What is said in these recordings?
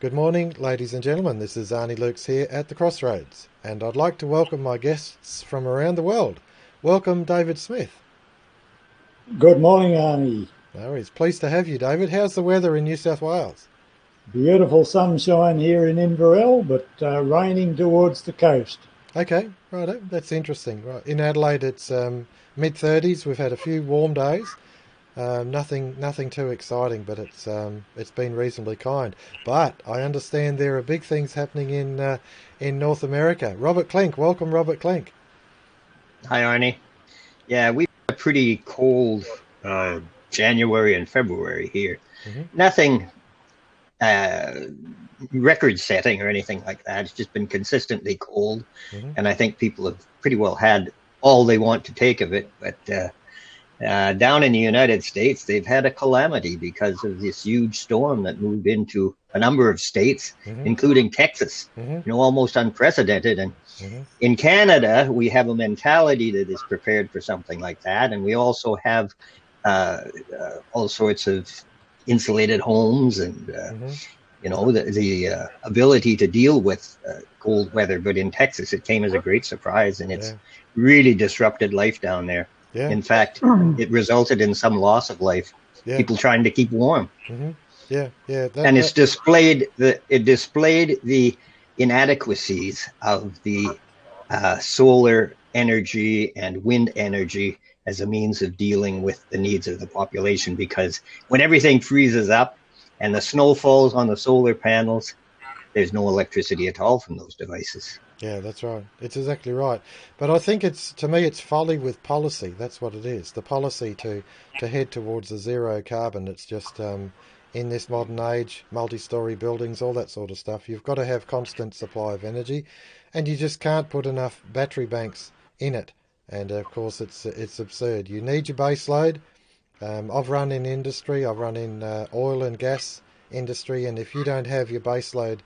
Good morning, ladies and gentlemen. This is Arnis Luks here at the Crossroads, and I'd like to welcome my guests from around the world. Welcome, David Smith. Good morning, Arnie. No, it's pleased to have you, David. How's the weather in New South Wales? Beautiful sunshine here in Inverell, but raining towards the coast. Okay, right. That's interesting. Right, in Adelaide, it's mid 30s. We've had a few warm days. Nothing too exciting, but it's been reasonably kind. But I understand there are big things happening in North America. Robert Klinck, welcome, Robert Klinck. Hi, Arnie. Yeah, we had a pretty cold January and February here. Hmm. Nothing uh, record-setting or anything like that. It's just been consistently cold, Hmm. and I think people have pretty well had all they want to take of it. But down in the United States, they've had a calamity because of this huge storm that moved into a number of states, Hmm. including Texas. Hmm. Almost unprecedented. And Hmm. in Canada, we have a mentality that is prepared for something like that, and we also have uh, all sorts of insulated homes and Hmm. the ability to deal with cold weather. But in Texas, it came as a great surprise, and it's Yeah, really disrupted life down there. yeah, In fact, it resulted in some loss of life. yeah. People trying to keep warm, Hmm. Yeah, yeah. and it displayed the inadequacies of the solar energy and wind energy as a means of dealing with the needs of the population. Because when everything freezes up and the snow falls on the solar panels, there's no electricity at all from those devices. Yeah, that's right. It's exactly right. But I think to me, it's folly with policy. That's what it is. The policy to head towards a zero carbon. It's just in this modern age, multi-story buildings, all that sort of stuff. You've got to have constant supply of energy, and you just can't put enough battery banks in it. And of course, it's absurd. You need your base load. I've run in industry. I've run in oil and gas industry, and if you don't have your base load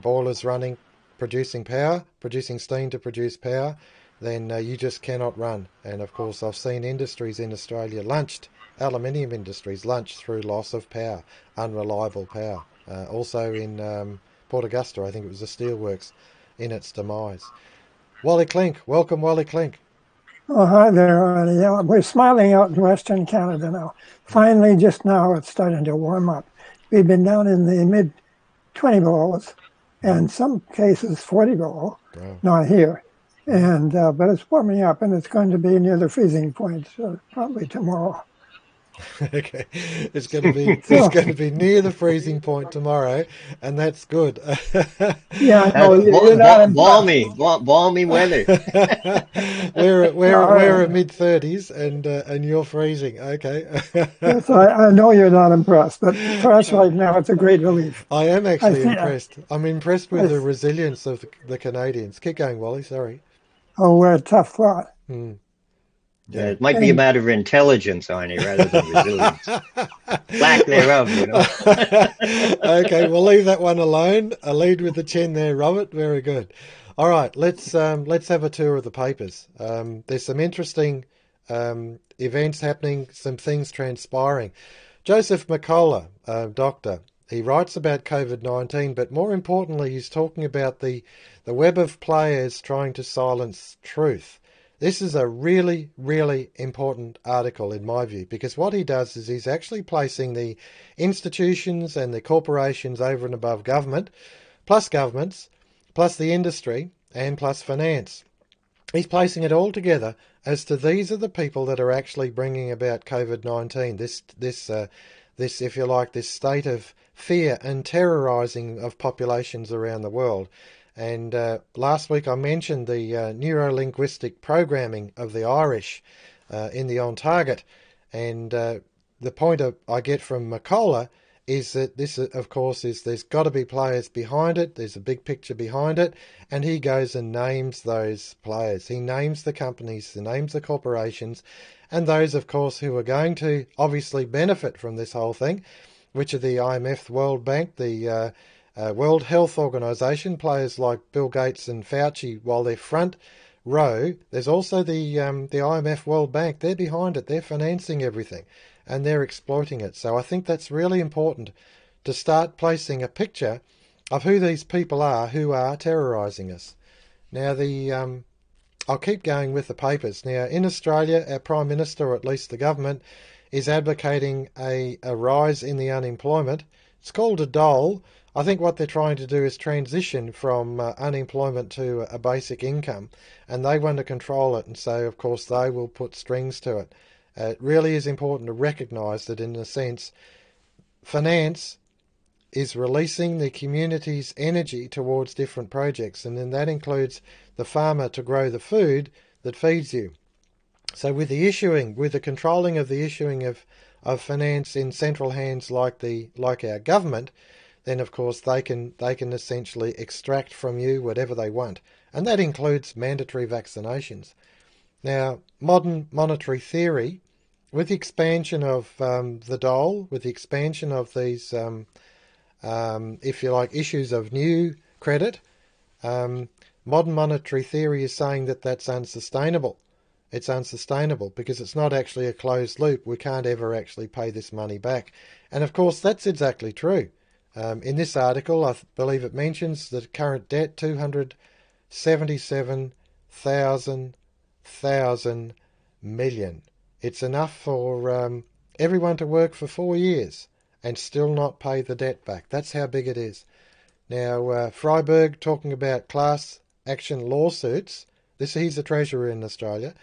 boilers running, producing power, producing steam to produce power, then you just cannot run. And of course, I've seen industries in Australia lunched, aluminium industries lunched through loss of power, unreliable power. Also in Port Augusta, I think it was the steelworks in its demise. Wally Clink, welcome, Wally Clink. Oh, hi there, Arnie. Yeah, we're smiling out in Western Canada now. Finally, just now, it's starting to warm up. We've been down in the mid 20 belows, Mm-hmm. and some cases 40 below, Wow. not here. Mm-hmm. And but it's warming up, and it's going to be near the freezing point probably tomorrow. Okay, it's So going to be near the freezing point tomorrow, and that's good. yeah, no, That's you're not impressed. balmy weather. We're a Uh, mid 30s, and you're freezing. Okay. yes, I know you're not impressed, but for us right now, it's a great relief. I am I actually see. impressed. I'm impressed with I, the resilience of the Canadians. Keep going, Wally. Sorry. oh, we're a tough lot. Hmm. Yeah. It might be a And matter of intelligence, Arnie, rather than resilience. Lack thereof. Okay, we'll leave that one alone. A lead with the chin there, Robert. Very good. All right, let's have a tour of the papers. There's some interesting events happening, some things transpiring. Joseph McCullough, doctor, he writes about COVID-19, but more importantly, he's talking about the web of players trying to silence truth. This is a really, really important article in my view, because what he does is he's actually placing the institutions and the corporations over and above government, plus governments, plus the industry, and plus finance. He's placing it all together as to these are the people that are actually bringing about COVID-19. This, if you like, this state of fear and terrorising of populations around the world. And last week I mentioned the neuro-linguistic programming of the Irish in the On Target. And the point I get from McCullough is that this, of course, is there's got to be players behind it. There's a big picture behind it. And he goes and names those players. He names the companies, he names the corporations, and those, of course, who are going to obviously benefit from this whole thing, which are the IMF, the World Bank, the World Health Organization, players like Bill Gates and Fauci, while they're front row. There's also the IMF, World Bank. They're behind it. They're financing everything, and they're exploiting it. So I think that's really important to start placing a picture of who these people are who are terrorising us. Now, I'll keep going with the papers. Now, in Australia, our Prime Minister, or at least the government, is advocating a rise in the unemployment. It's called a dole. I think what they're trying to do is transition from unemployment to a basic income, and they want to control it, and so, of course, they will put strings to it. It really is important to recognise that, in a sense, finance is releasing the community's energy towards different projects, and then that includes the farmer to grow the food that feeds you. So with the controlling of the issuing of finance in central hands like our government, then of course they can essentially extract from you whatever they want, and that includes mandatory vaccinations. Now, modern monetary theory, with the expansion of the dole, with the expansion of these if you like, issues of new credit, modern monetary theory is saying that that's unsustainable. It's unsustainable because it's not actually a closed loop. We can't ever actually pay this money back. And of course, that's exactly true. In this article, I believe it mentions the current debt, 277,000 million. It's enough for everyone to work for 4 years and still not pay the debt back. That's how big it is. Now, Freiberg, talking about class action lawsuits, he's the Treasurer in Australia.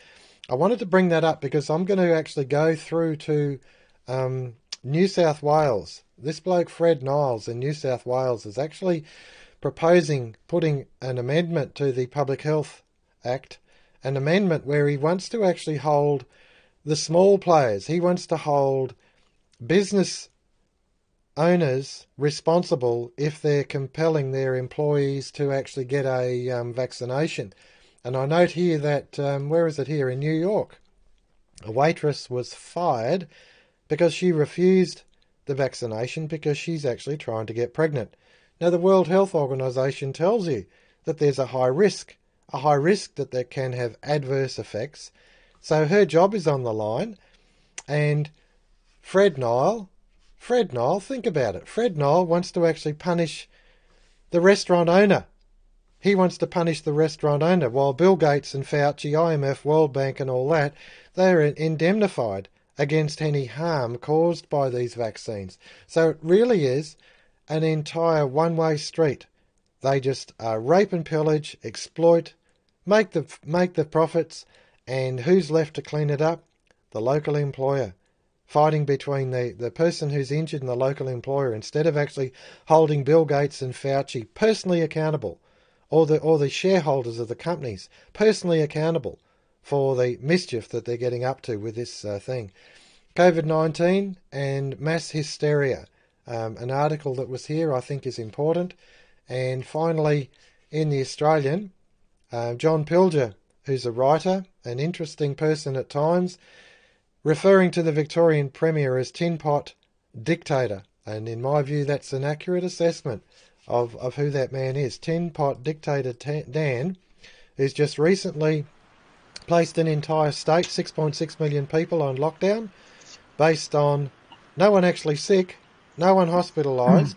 I wanted to bring that up because I'm going to actually go through to New South Wales. This bloke, Fred Niles, in New South Wales, is actually putting an amendment to the Public Health Act, an amendment where he wants to actually hold the small players. He wants to hold business owners responsible if they're compelling their employees to actually get a vaccination. And I note here that, where is it here? In New York, a waitress was fired because she refused the vaccination because she's actually trying to get pregnant. Now, the World Health Organization tells you that there's a high risk that can have adverse effects. So her job is on the line, and Fred Nile, think about it. Fred Nile wants to actually punish the restaurant owner. He wants to punish the restaurant owner, while Bill Gates and Fauci, IMF, World Bank and all that, they're indemnified against any harm caused by these vaccines. So it really is an entire one-way street. They just rape and pillage, exploit, make the profits, and who's left to clean it up? The local employer. Fighting between the person who's injured and the local employer, instead of actually holding Bill Gates and Fauci personally accountable, or the shareholders of the companies personally accountable for the mischief that they're getting up to with this thing. COVID-19 and mass hysteria. An article that was here I think is important. And finally, in the Australian, John Pilger, who's a writer, an interesting person at times, referring to the Victorian Premier as tin pot dictator. And in my view, that's an accurate assessment of who that man is. Tin pot dictator Dan, who's just recently placed an entire state, 6.6 million people, on lockdown, based on no one actually sick, no one hospitalised,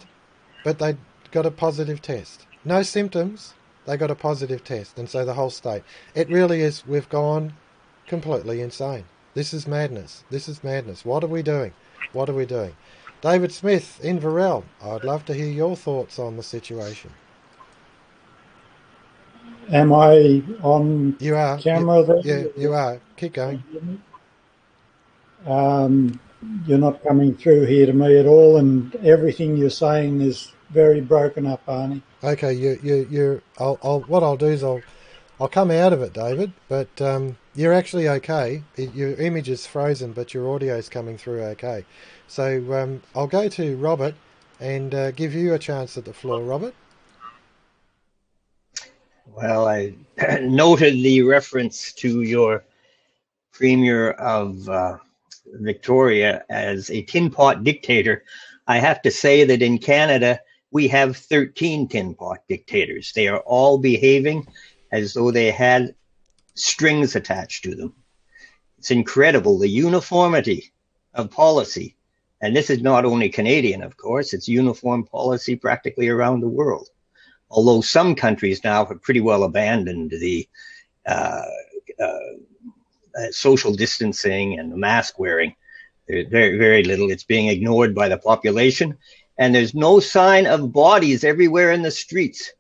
but they got a positive test. No symptoms, they got a positive test. And so the whole state. It really is, we've gone completely insane. This is madness. This is madness. What are we doing? What are we doing? David Smith, Inverell, I'd love to hear your thoughts on the situation. Am I on You are. camera there? Yeah, you are. Keep going. You're not coming through here to me at all, and everything you're saying is very broken up, Arnie. Okay, what I'll do is I'll come out of it, David, but you're actually okay. Your image is frozen, but your audio is coming through okay. So I'll go to Robert and give you a chance at the floor, Robert. Well, I noted the reference to your Premier of Victoria as a tin pot dictator. I have to say that in Canada, we have 13 tin pot dictators. They are all behaving as though they had strings attached to them. It's incredible, the uniformity of policy And this is not only Canadian, of course, it's uniform policy practically around the world. Although some countries now have pretty well abandoned the social distancing and the mask wearing. There's very, very little. It's being ignored by the population. And there's no sign of bodies everywhere in the streets.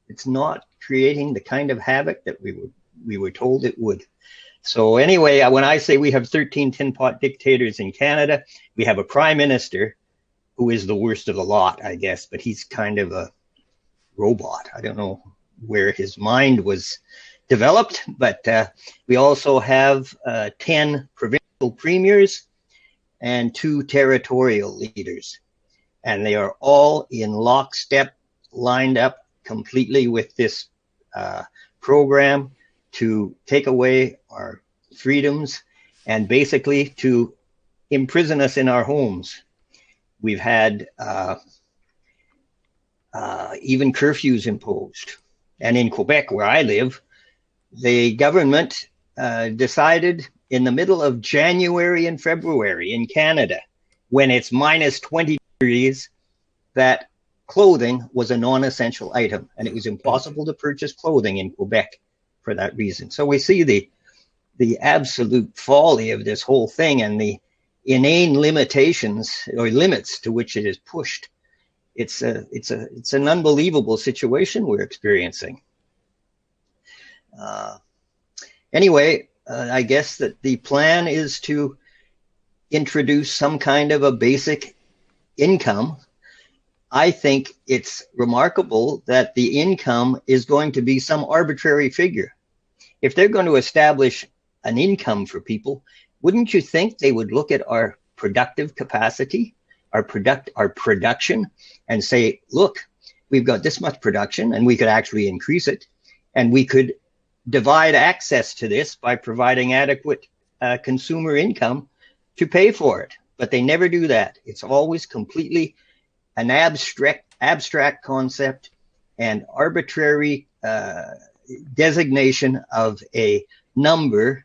It's not creating the kind of havoc that we were told it would. So anyway, when I say we have 13 tin pot dictators in Canada, we have a prime minister who is the worst of the lot, I guess, but he's kind of a robot. I don't know where his mind was developed, but we also have 10 provincial premiers and 2 territorial leaders. And they are all in lockstep, lined up completely with this program to take away our freedoms and basically to imprison us in our homes. We've had even curfews imposed. And in Quebec, where I live, the government decided in the middle of January and February in Canada, when it's minus 20 degrees, that clothing was a non-essential item, and it was impossible to purchase clothing in Quebec for that reason. So we see the absolute folly of this whole thing and the inane limitations or limits to which it is pushed. It's an unbelievable situation we're experiencing. Anyway, I guess that the plan is to introduce some kind of a basic income. I think it's remarkable that the income is going to be some arbitrary figure. If they're going to establish an income for people, wouldn't you think they would look at our productive capacity, our production, and say, look, we've got this much production and we could actually increase it, and we could divide access to this by providing adequate consumer income to pay for it. But they never do that. It's always completely an abstract concept and arbitrary designation of a number,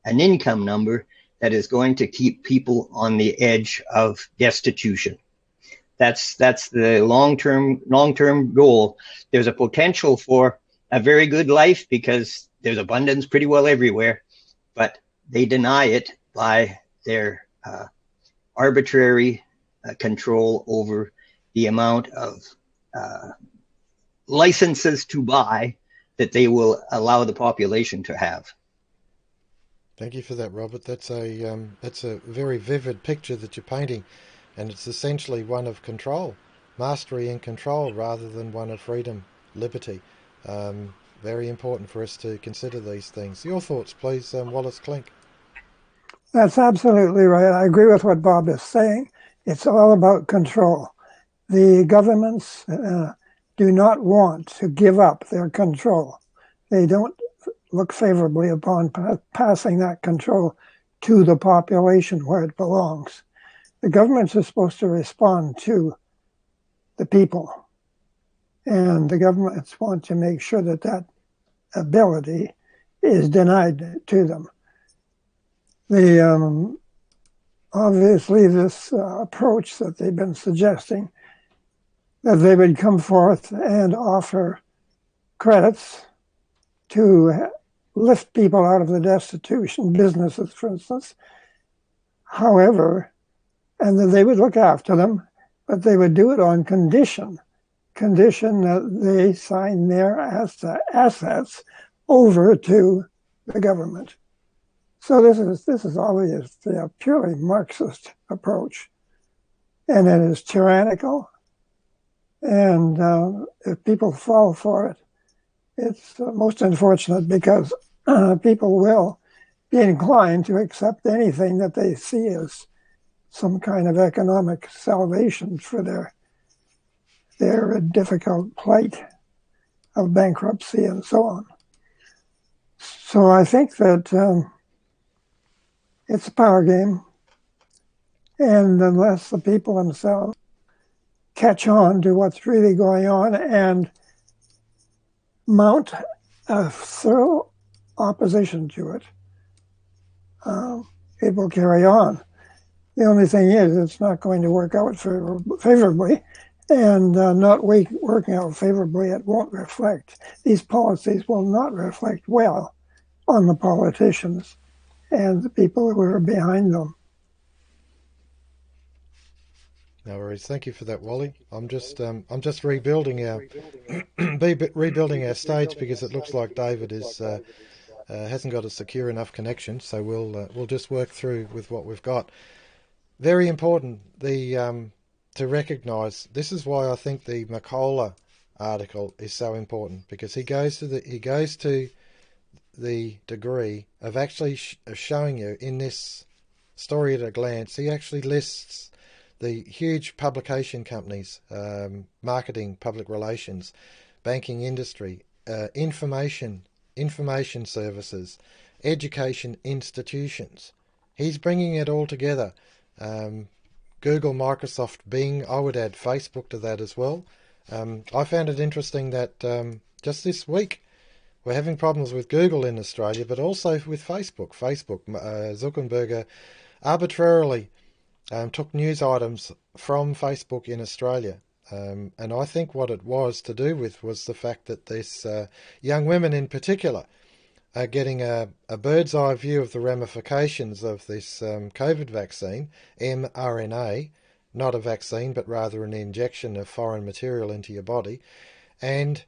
an income number that is going to keep people on the edge of destitution. That's the long-term goal. There's a potential for a very good life because there's abundance pretty well everywhere, but they deny it by their arbitrary control over the amount of licenses to buy that they will allow the population to have. Thank you for that, Robert. That's a very vivid picture that you're painting, and it's essentially one of control, mastery and control, rather than one of freedom, liberty. Very important for us to consider these things. Your thoughts, please, Wallace Klinck. That's absolutely right. I agree with what Bob is saying. It's all about control. The governments do not want to give up their control. They don't look favorably upon passing that control to the population where it belongs. The governments are supposed to respond to the people, and the governments want to make sure that that ability is denied to them. Obviously, this approach that they've been suggesting, that they would come forth and offer credits to lift people out of the destitution, businesses, for instance. However, and that they would look after them, but they would do it on condition that they sign their assets over to the government. So this is obviously a purely Marxist approach, and it is tyrannical. And if people fall for it, it's most unfortunate because people will be inclined to accept anything that they see as some kind of economic salvation for their difficult plight of bankruptcy and so on. So I think that it's a power game, and unless the people themselves catch on to what's really going on and mount a thorough opposition to it, it will carry on. The only thing is, it's not going to work out favorably, and not working out favorably, it won't reflect. These policies will not reflect well on the politicians and the people who are behind them. No worries. Thank you for that, Wally. I'm just rebuilding our rebuilding our stage because it looks like David is hasn't got a secure enough connection. So we'll just work through with what we've got. Very important to recognise. This is why I think the McCullough article is so important, because he goes to the degree of actually showing you in this story at a glance. He actually lists the huge publication companies, marketing, public relations, banking industry, information services, education institutions. He's bringing it all together. Google, Microsoft, Bing, I would add Facebook to that as well. I found it interesting that just this week we're having problems with Google in Australia, but also with Facebook. Zuckerberg arbitrarily took news items from Facebook in Australia. And I think what it was to do with was the fact that this young women in particular are getting a bird's eye view of the ramifications of this COVID vaccine, mRNA, not a vaccine, but rather an injection of foreign material into your body. And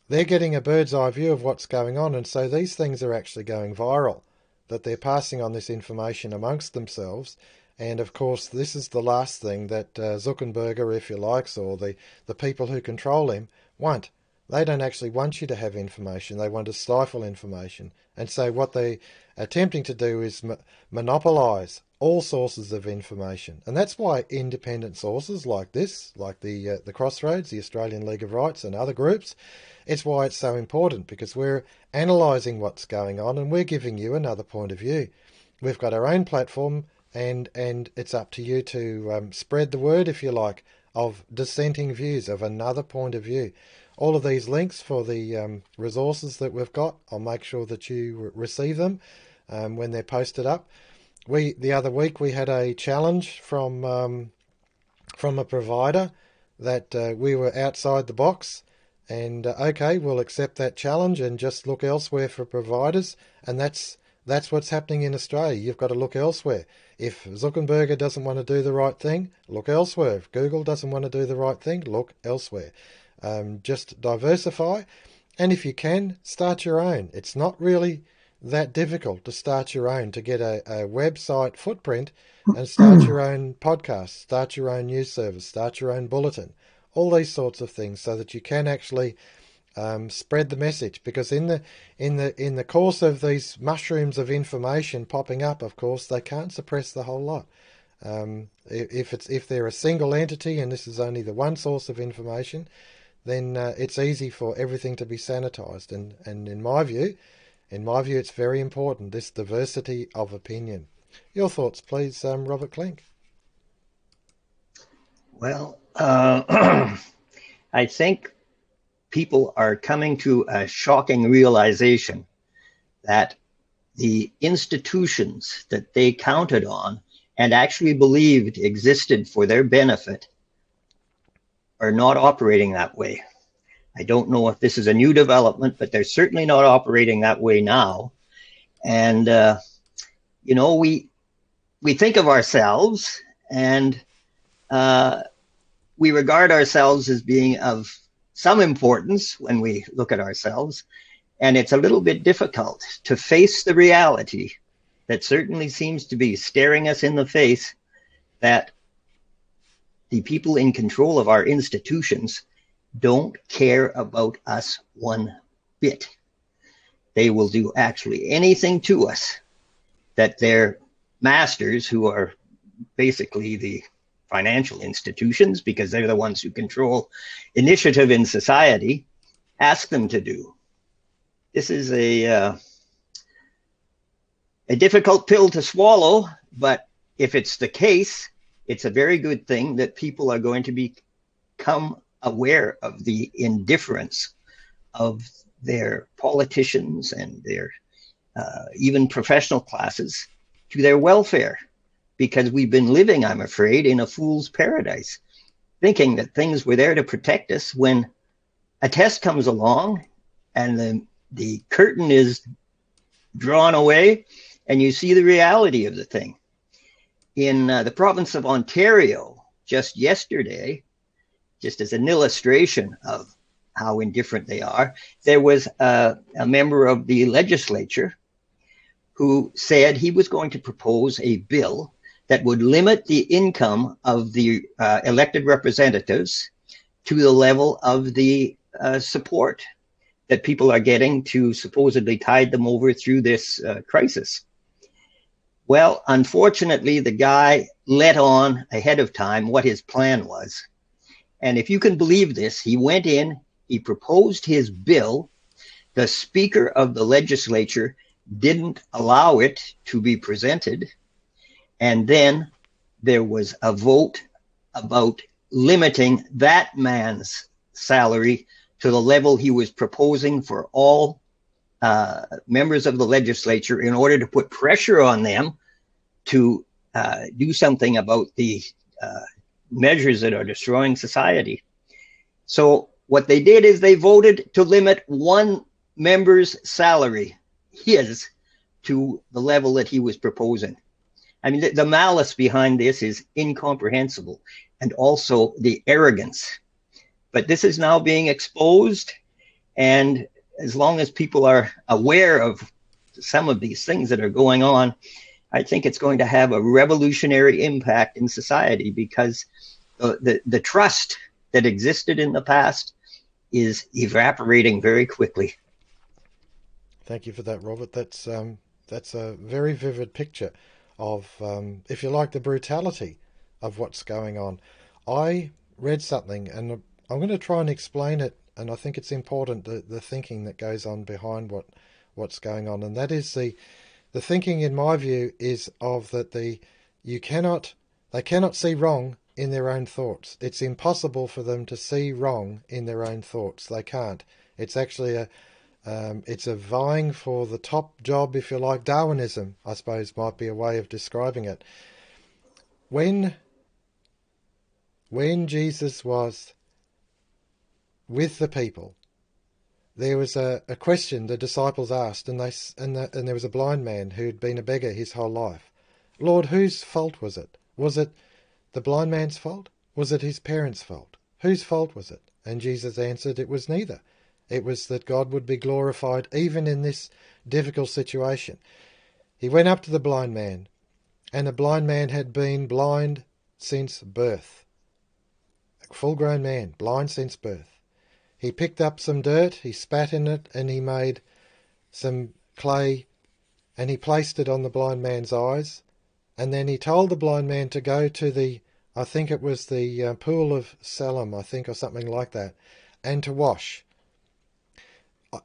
they're getting a bird's eye view of what's going on. And so these things are actually going viral, that they're passing on this information amongst themselves. And of course, this is the last thing that Zuckerberg, if you likes, or the people who control him want. They don't actually want you to have information. They want to stifle information. And so what they're attempting to do is monopolise all sources of information. And that's why independent sources like this, like the Crossroads, the Australian League of Rights and other groups, it's why it's so important, because we're analysing what's going on and we're giving you another point of view. We've got our own platform, and it's up to you to spread the word, if you like, of dissenting views, of another point of view. All of these links for the resources that we've got, I'll make sure that you receive them when they're posted up. The other week we had a challenge from a provider that we were outside the box, and okay, we'll accept that challenge and just look elsewhere for providers, and that's what's happening in Australia. You've got to look elsewhere. If Zuckerberg doesn't want to do the right thing, look elsewhere. If Google doesn't want to do the right thing, look elsewhere. Just diversify, and if you can, start your own. It's not really that difficult to start your own, to get a website footprint and start your own podcast, start your own news service, start your own bulletin, all these sorts of things, so that you can actually spread the message. Because in the course of these mushrooms of information popping up, of course, they can't suppress the whole lot. If they're a single entity and this is only the one source of information, then it's easy for everything to be sanitized. And in my view, it's very important, this diversity of opinion. Your thoughts, please, Robert Klinck. Well, I think people are coming to a shocking realization that the institutions that they counted on and actually believed existed for their benefit are not operating that way. I don't know if this is a new development, but they're certainly not operating that way now. And, we think of ourselves, and we regard ourselves as being of some importance when we look at ourselves. And it's a little bit difficult to face the reality that certainly seems to be staring us in the face, that the people in control of our institutions don't care about us one bit. They will do actually anything to us that their masters, who are basically the financial institutions, because they're the ones who control initiative in society, ask them to do. This is a difficult pill to swallow, but if it's the case, it's a very good thing that people are going to become aware of the indifference of their politicians and their even professional classes to their welfare. because we've been living, I'm afraid, in a fool's paradise, thinking that things were there to protect us when a test comes along and the curtain is drawn away and you see the reality of the thing. In the province of Ontario, just yesterday, just as an illustration of how indifferent they are, there was a member of the legislature who said he was going to propose a bill that would limit the income of the elected representatives to the level of the support that people are getting to supposedly tide them over through this crisis. Well, unfortunately, the guy let on ahead of time what his plan was. And if you can believe this, he went in, he proposed his bill. The Speaker of the legislature didn't allow it to be presented. And then there was a vote about limiting that man's salary to the level he was proposing for all members of the legislature in order to put pressure on them to do something about the measures that are destroying society. So what they did is they voted to limit one member's salary, his, to the level that he was proposing. I mean, the malice behind this is incomprehensible, and also the arrogance. But this is now being exposed, and as long as people are aware of some of these things that are going on, I think it's going to have a revolutionary impact in society, because the trust that existed in the past is evaporating very quickly. Thank you for that, Robert. That's a very vivid picture of, if you like, the brutality of what's going on. I read something, and I'm going to try and explain it, and I think it's important, the thinking that goes on behind what's going on, and that is the thinking, in my view, is of that they cannot see wrong in their own thoughts. It's impossible for them to see wrong in their own thoughts. They can't. It's actually it's a vying for the top job, if you like. Darwinism, I suppose, might be a way of describing it. When Jesus was with the people, there was a question the disciples asked, and there was a blind man who'd been a beggar his whole life. Lord, whose fault was it? Was it the blind man's fault? Was it his parents' fault? Whose fault was it? And Jesus answered, it was neither. It was that God would be glorified even in this difficult situation. He went up to the blind man, and the blind man had been blind since birth. A full-grown man, blind since birth. He picked up some dirt, he spat in it, and he made some clay, and he placed it on the blind man's eyes. And then he told the blind man to go to I think it was the pool of Siloam, I think, or something like that, and to wash.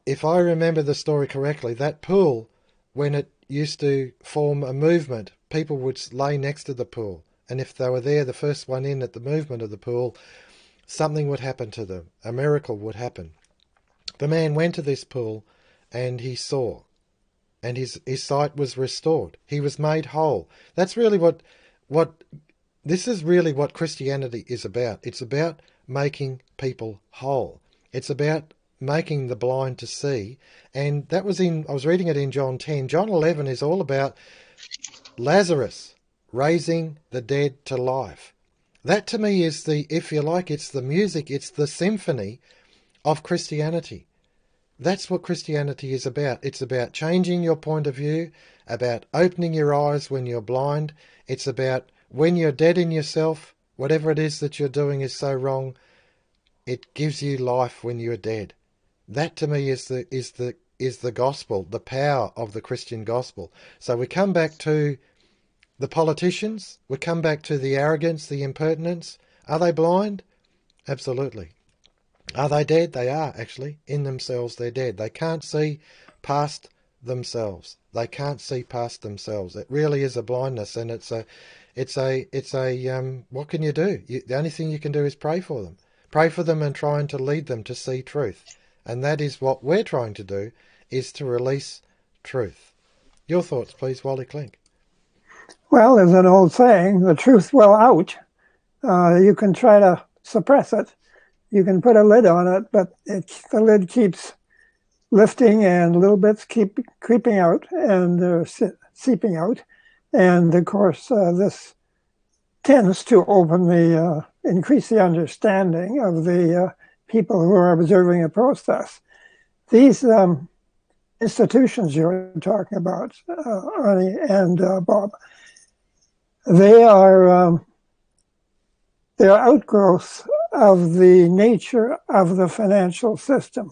If I remember the story correctly, that pool, when it used to form a movement, people would lay next to the pool. And if they were there, the first one in at the movement of the pool, something would happen to them. A miracle would happen. The man went to this pool and he saw. And his sight was restored. He was made whole. That's really this is really what Christianity is about. It's about making people whole. It's about making the blind to see. And that was I was reading it in John 10. John 11 is all about Lazarus raising the dead to life. That to me is if you like, it's the music, it's the symphony of Christianity. That's what Christianity is about. It's about changing your point of view, about opening your eyes when you're blind. It's about when you're dead in yourself, whatever it is that you're doing is so wrong, it gives you life when you're dead. That to me is the gospel, the power of the Christian gospel. So we come back to the politicians, we come back to the arrogance, the impertinence. Are they blind? Absolutely. Are they dead? They are, actually. In themselves, they're dead. They can't see past themselves. They can't see past themselves. It really is a blindness, and it's a what can you do? The only thing you can do is pray for them. Pray for them and trying to lead them to see truth. And that is what we're trying to do, is to release truth. Your thoughts, please, Wally Klinck. Well, there's an old saying, the truth will out. You can try to suppress it. You can put a lid on it, but the lid keeps lifting and little bits keep creeping out and seeping out. And of course, this tends to increase the understanding of the people who are observing a process. These institutions you're talking about, Arnie and Bob, they're outgrowths of the nature of the financial system,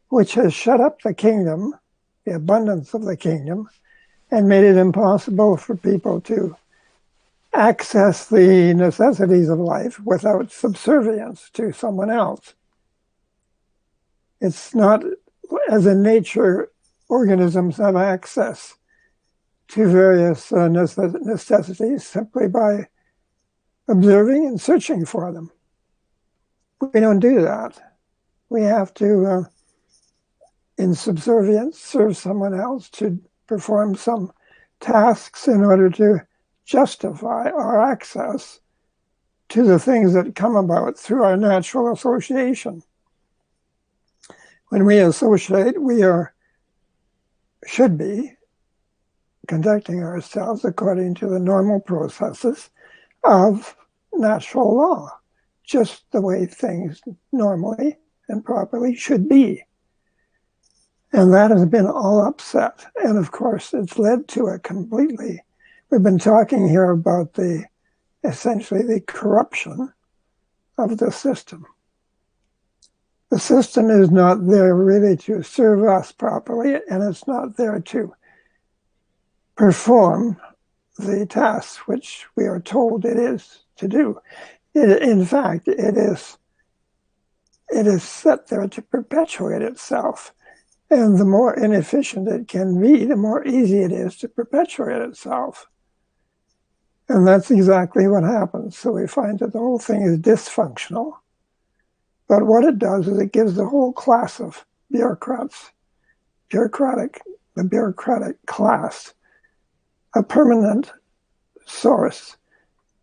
which has shut up the kingdom, the abundance of the kingdom, and made it impossible for people to access the necessities of life without subservience to someone else. It's not, as in nature, organisms have access to various necessities simply by observing and searching for them. We don't do that. We have to, in subservience, serve someone else to perform some tasks in order to justify our access to the things that come about through our natural association. When we associate, we should be conducting ourselves according to the normal processes of natural law, just the way things normally and properly should be. And that has been all upset. And of course, it's led to a completely, we've been talking here about essentially the corruption of the system. The system is not there really to serve us properly, and it's not there to perform the tasks which we are told it is to do. In fact, it is set there to perpetuate itself. And the more inefficient it can be, the more easy it is to perpetuate itself. And that's exactly what happens. So we find that the whole thing is dysfunctional. But what it does is it gives the whole class of bureaucrats, the bureaucratic class, a permanent source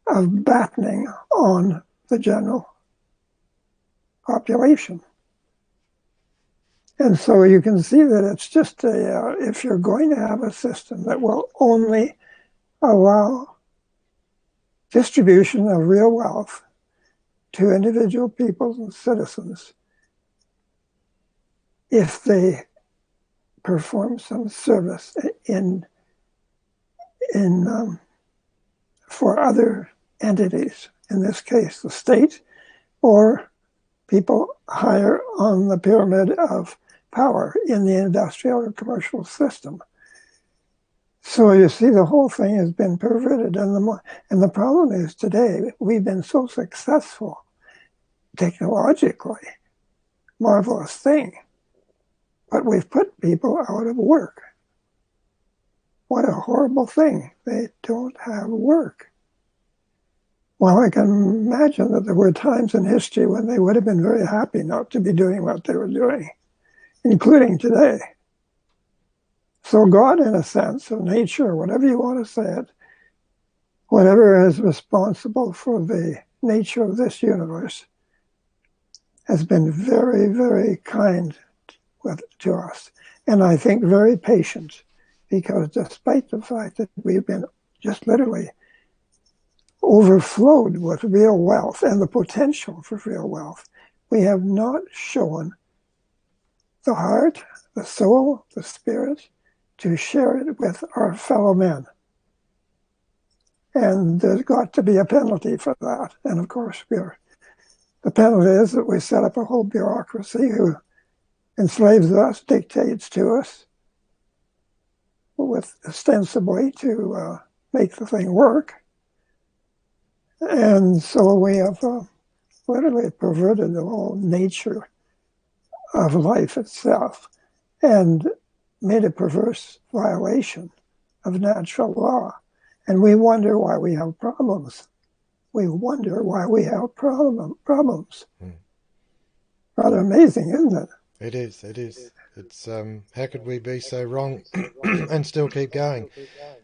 of battening on the general population. And so you can see that it's just if you're going to have a system that will only allow distribution of real wealth to individual peoples and citizens, if they perform some service for other entities, in this case the state, or people higher on the pyramid of power in the industrial or commercial system. So you see, the whole thing has been perverted, and the problem is today we've been so successful technologically, marvelous thing, but we've put people out of work. What a horrible thing! They don't have work. Well, I can imagine that there were times in history when they would have been very happy not to be doing what they were doing, including today. So God, in a sense, or nature, or whatever you want to say it, whatever is responsible for the nature of this universe, has been very, very kind to us. And I think very patient, because despite the fact that we've been just literally overflowed with real wealth and the potential for real wealth, we have not shown the heart, the soul, the spirit, to share it with our fellow men. And there's got to be a penalty for that. And of course, the penalty is that we set up a whole bureaucracy who enslaves us, dictates to us, with ostensibly to make the thing work. And so we have literally perverted the whole nature of life itself and made a perverse violation of natural law. And we wonder why we have problems. We wonder why we have problems. Rather amazing, isn't it? It is, it is. It's how could we be so wrong and still keep going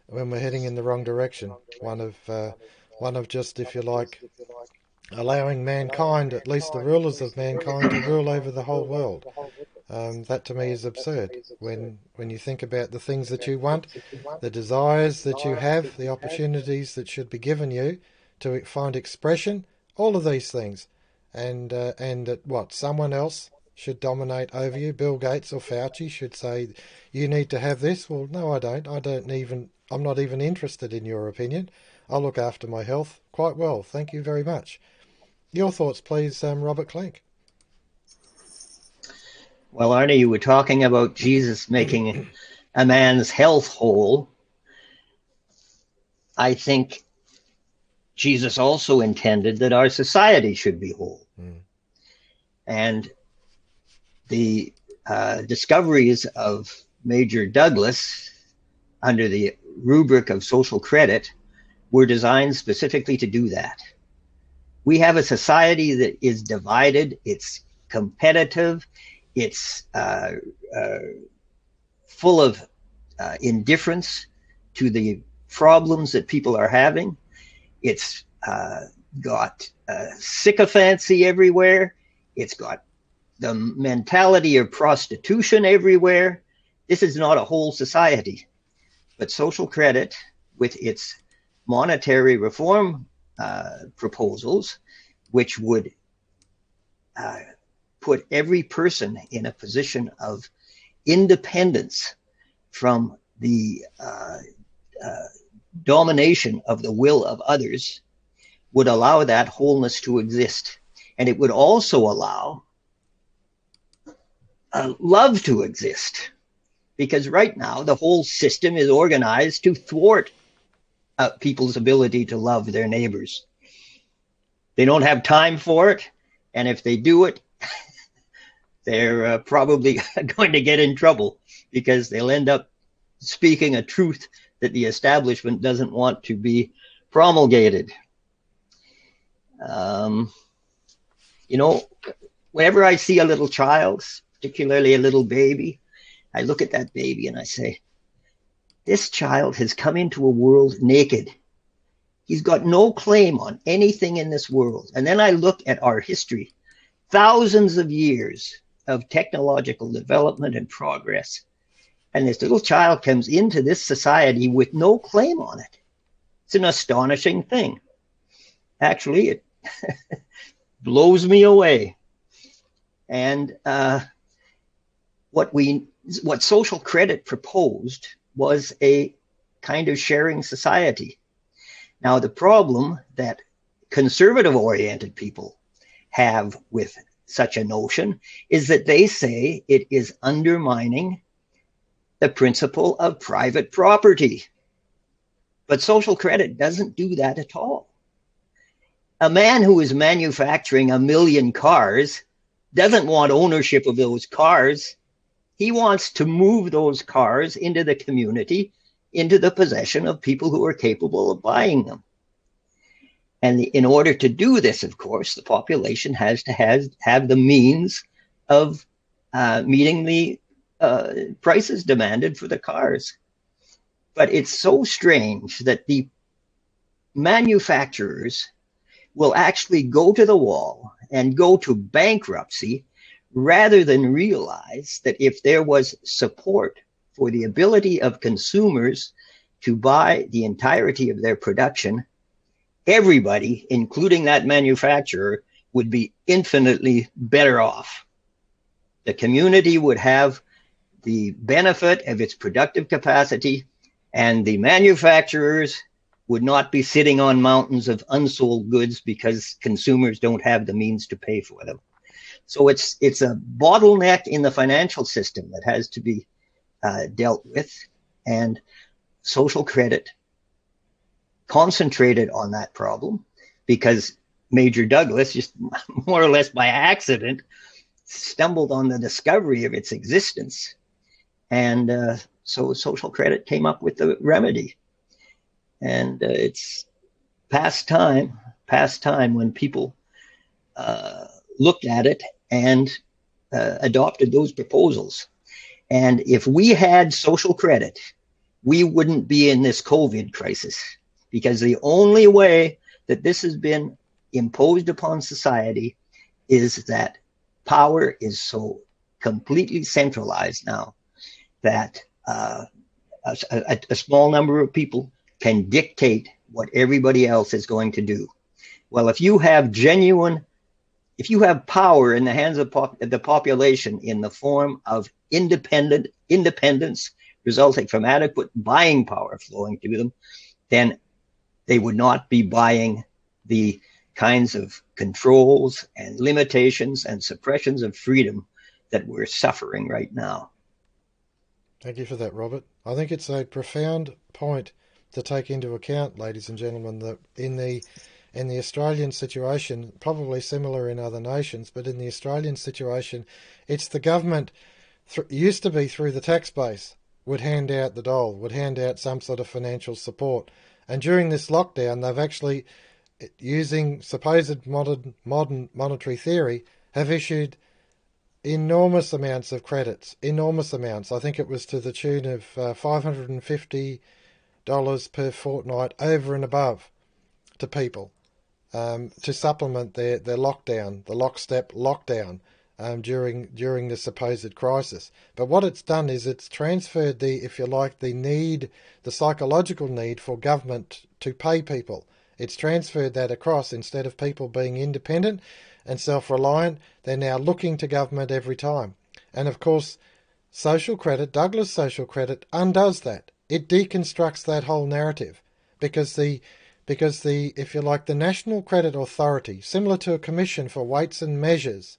when we're heading in the wrong direction? One of just, if you like, allowing mankind, at least the rulers of mankind, to rule over the whole world. That to me is absurd. When you think about the things that you want, the desires that you have, the opportunities that should be given you to find expression, all of these things, and that what someone else should dominate over you. Bill Gates or Fauci should say, "You need to have this." Well, no, I don't. I'm not even interested in your opinion. I'll look after my health quite well. Thank you very much. Your thoughts, please, Robert Klinck. Well, Arnie, you were talking about Jesus making a man's health whole. I think Jesus also intended that our society should be whole. And the discoveries of Major Douglas under the rubric of social credit were designed specifically to do that. We have a society that is divided, it's competitive, it's full of indifference to the problems that people are having. It's got sycophancy everywhere. It's got the mentality of prostitution everywhere. This is not a whole society. But social credit, with its monetary reform proposals, which would put every person in a position of independence from the domination of the will of others, would allow that wholeness to exist. And it would also allow love to exist. Because right now, the whole system is organized to thwart people's ability to love their neighbors. They don't have time for it. And if they do it, they're probably going to get in trouble because they'll end up speaking a truth that the establishment doesn't want to be promulgated. You know, whenever I see a little child, particularly a little baby, I look at that baby and I say, this child has come into a world naked. He's got no claim on anything in this world. And then I look at our history, thousands of years of technological development and progress. And this little child comes into this society with no claim on it. It's an astonishing thing. Actually, it blows me away. And what social credit proposed was a kind of sharing society. Now, the problem that conservative-oriented people have with such a notion is that they say it is undermining the principle of private property. But social credit doesn't do that at all. A man who is manufacturing 1 million cars doesn't want ownership of those cars. He wants to move those cars into the community, into the possession of people who are capable of buying them. And in order to do this, of course, the population has to have the means of meeting the prices demanded for the cars. But it's so strange that the manufacturers will actually go to the wall and go to bankruptcy rather than realize that if there was support for the ability of consumers to buy the entirety of their production, everybody, including that manufacturer, would be infinitely better off. The community would have the benefit of its productive capacity, and the manufacturers would not be sitting on mountains of unsold goods because consumers don't have the means to pay for them. So it's a bottleneck in the financial system that has to be dealt with, and social credit concentrated on that problem because Major Douglas, just more or less by accident, stumbled on the discovery of its existence. And so social credit came up with the remedy. And it's past time when people looked at it and adopted those proposals. And if we had social credit, we wouldn't be in this COVID crisis, because the only way that this has been imposed upon society is that power is so completely centralized now that a small number of people can dictate what everybody else is going to do. Well, if you have power in the hands of the population in the form of independence resulting from adequate buying power flowing to them, then they would not be buying the kinds of controls and limitations and suppressions of freedom that we're suffering right now. Thank you for that, Robert. I think it's a profound point to take into account, ladies and gentlemen, that in the Australian situation, probably similar in other nations, but in the Australian situation, it's the government, used to be through the tax base, would hand out the dole, would hand out some sort of financial support. And during this lockdown, they've actually, using supposed modern monetary theory, have issued enormous amounts of credits, enormous amounts. I think it was to the tune of $550 per fortnight over and above to people to supplement their lockdown, the lockstep lockdown during the supposed crisis. But what it's done is it's transferred the need, the psychological need for government to pay people. It's transferred that across. Instead of people being independent and self-reliant, they're now looking to government every time. And of course, social credit, Douglas social credit, undoes that. It deconstructs that whole narrative because the National Credit Authority, similar to a commission for weights and measures,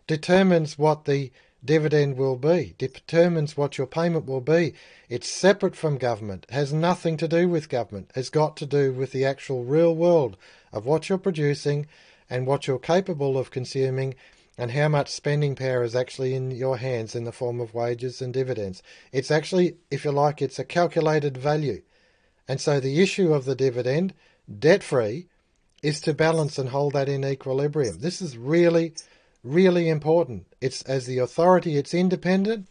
determines what the dividend will be, determines what your payment will be. It's separate from government, has nothing to do with government, has got to do with the actual real world of what you're producing and what you're capable of consuming and how much spending power is actually in your hands in the form of wages and dividends. It's actually, if you like, it's a calculated value. And so the issue of the dividend, debt-free, is to balance and hold that in equilibrium. This is really, really important. It's, as the authority, it's independent.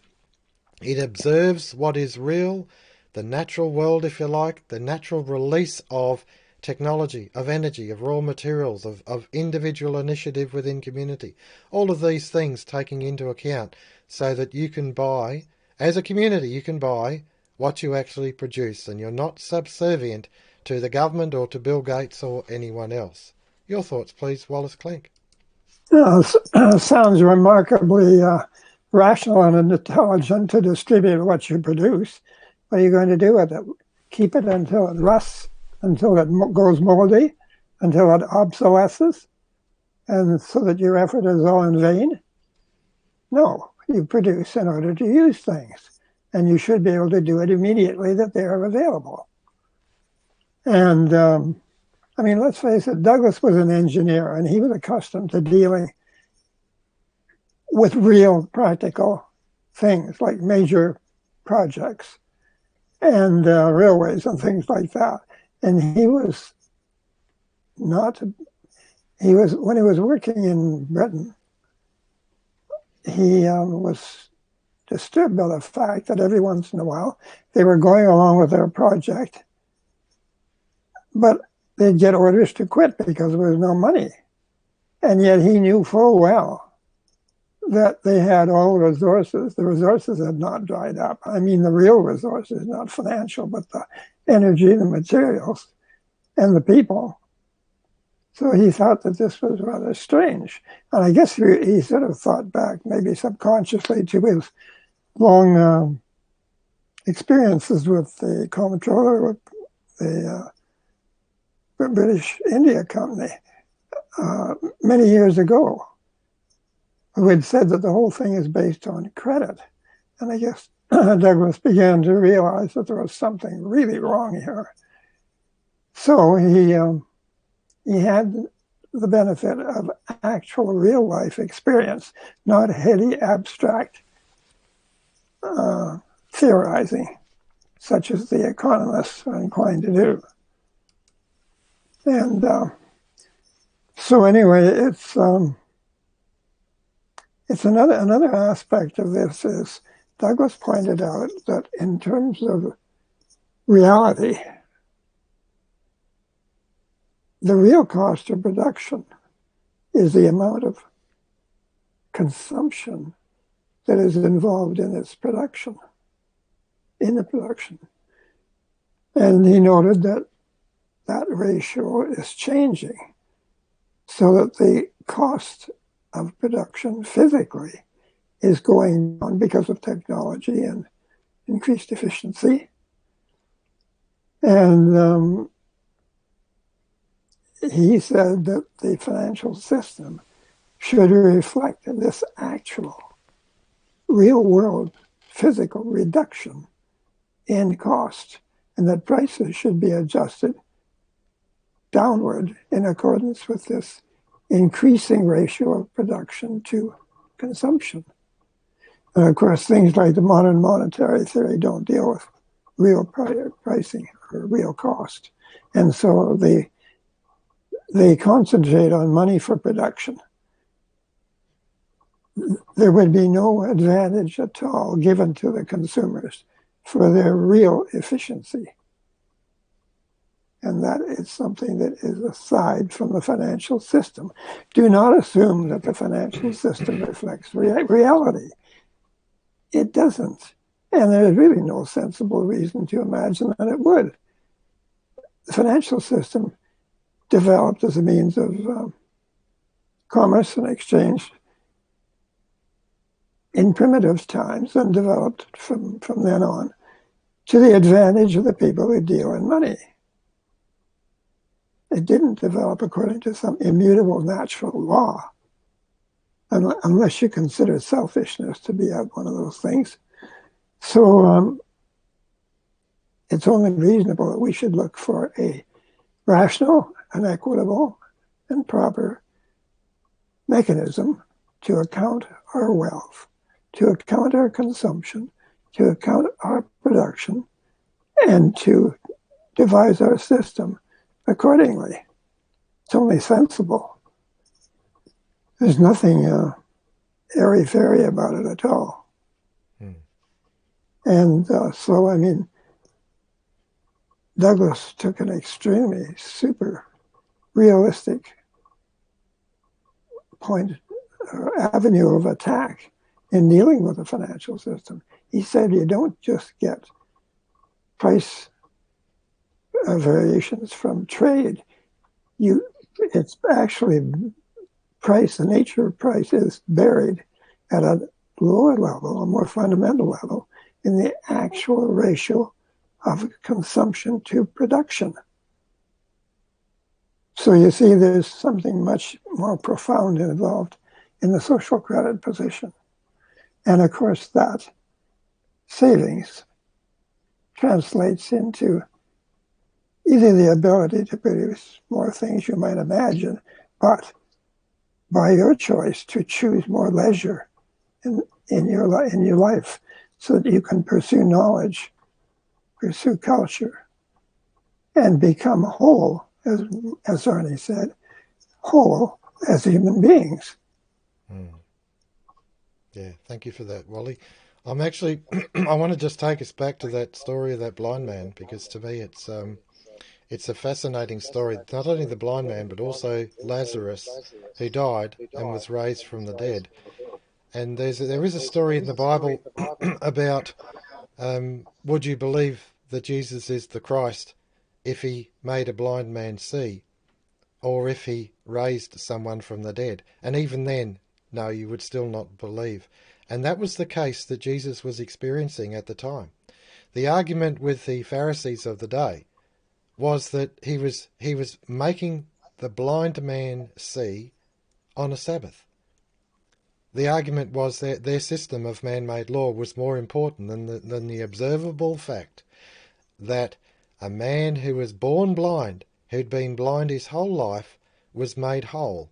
It observes what is real, the natural world, if you like, the natural release of technology, of energy, of raw materials, of individual initiative within community. All of these things taking into account so that you can buy, as a community, you can buy what you actually produce and you're not subservient to the government or to Bill Gates or anyone else. Your thoughts, please, Wallace Klinck. Sounds remarkably rational and intelligent to distribute what you produce. What are you going to do with it? Keep it until it rusts, until it goes moldy, until it obsolesces, and so that your effort is all in vain? No, you produce in order to use things, and you should be able to do it immediately that they are available. And I mean, let's face it, Douglas was an engineer, and he was accustomed to dealing with real practical things like major projects and railways and things like that. And when he was working in Britain, he was disturbed by the fact that every once in a while they were going along with their project, but they'd get orders to quit because there was no money. And yet he knew full well that they had all the resources. The resources had not dried up. I mean, the real resources, not financial, but the energy, the materials, and the people. So he thought that this was rather strange. And I guess he sort of thought back, maybe subconsciously, to his long experiences with the comptroller, with the British India Company many years ago, who had said that the whole thing is based on credit. And I guess Douglas began to realize that there was something really wrong here. So he had the benefit of actual real life experience, not heady abstract theorizing, such as the economists are inclined to do. And so anyway, it's It's another aspect of this is Douglas pointed out that in terms of reality, the real cost of production is the amount of consumption that is involved in its production, in the production. And he noted that that ratio is changing so that the cost of production physically is going down because of technology and increased efficiency. And he said that the financial system should reflect this actual real world physical reduction in cost, and that prices should be adjusted downward in accordance with this increasing ratio of production to consumption. And of course, things like the modern monetary theory don't deal with real pricing or real cost. And so they concentrate on money for production. There would be no advantage at all given to the consumers for their real efficiency. And that is something that is aside from the financial system. Do not assume that the financial system reflects reality. It doesn't. And there's really no sensible reason to imagine that it would. The financial system developed as a means of commerce and exchange in primitive times and developed from then on to the advantage of the people who deal in money. It didn't develop according to some immutable natural law, unless you consider selfishness to be one of those things. So it's only reasonable that we should look for a rational and equitable and proper mechanism to account our wealth, to account our consumption, to account our production, and to devise our system accordingly. It's only sensible. There's nothing airy-fairy about it at all. And so, I mean, Douglas took an extremely super realistic avenue of attack in dealing with the financial system. He said you don't just get price variations from trade. It's actually price, the nature of price is buried at a lower level, a more fundamental level, in the actual ratio of consumption to production. So you see there's something much more profound involved in the social credit position. And of course that savings translates into either the ability to produce more things you might imagine, but by your choice to choose more leisure in your life so that you can pursue knowledge, pursue culture, and become whole, as Arnis said, whole as human beings. Yeah, thank you for that, Wally. I'm actually, I want to just take us back to that story of that blind man, because to me it's a fascinating story. Not only the blind man, but also Lazarus, who died and was raised from the dead. And there is a story in the Bible about would you believe that Jesus is the Christ if he made a blind man see, or if he raised someone from the dead? And even then, no, you would still not believe. And that was the case that Jesus was experiencing at the time. The argument with the Pharisees of the day was that he was making the blind man see on a Sabbath. The argument was that their system of man-made law was more important than the observable fact that a man who was born blind, who'd been blind his whole life, was made whole.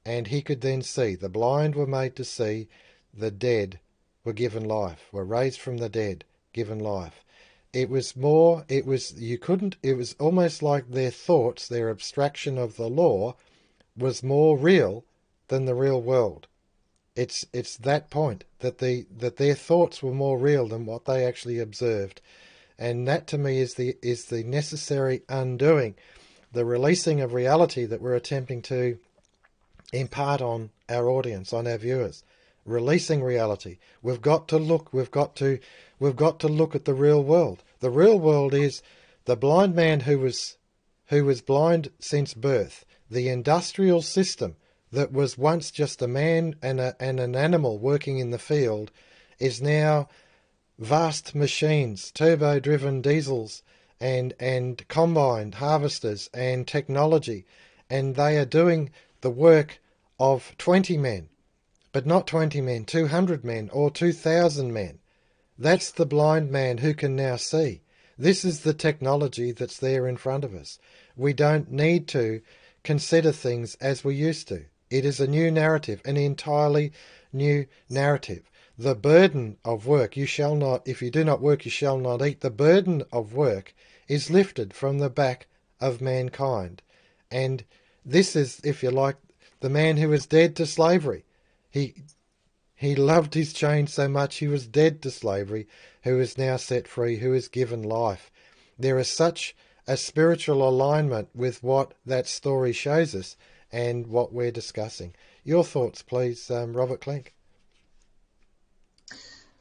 And he could then see. The blind were made to see. The dead were given life, were raised from the dead, given life. It was almost like their thoughts, their abstraction of the law was more real than the real world. It's that point that their thoughts were more real than what they actually observed, and that to me is the necessary undoing, the releasing of reality that we're attempting to impart on our audience, on our viewers. Releasing reality. We've got to look at the real world. The real world is the blind man who was blind since birth, the industrial system that was once just a man and an animal working in the field is now vast machines, turbo-driven diesels and combined harvesters and technology, and they are doing the work of 20 men, but not 20 men, 200 men or 2,000 men. That's the blind man who can now see. This is the technology that's there in front of us. We don't need to consider things as we used to. It is a new narrative, an entirely new narrative. The burden of work, you shall not, if you do not work, you shall not eat. The burden of work is lifted from the back of mankind. And this is, if you like, the man who was dead to slavery. He loved his chain so much he was dead to slavery, who is now set free, who is given life. There is such a spiritual alignment with what that story shows us and what we're discussing. Your thoughts, please, Robert Klinck.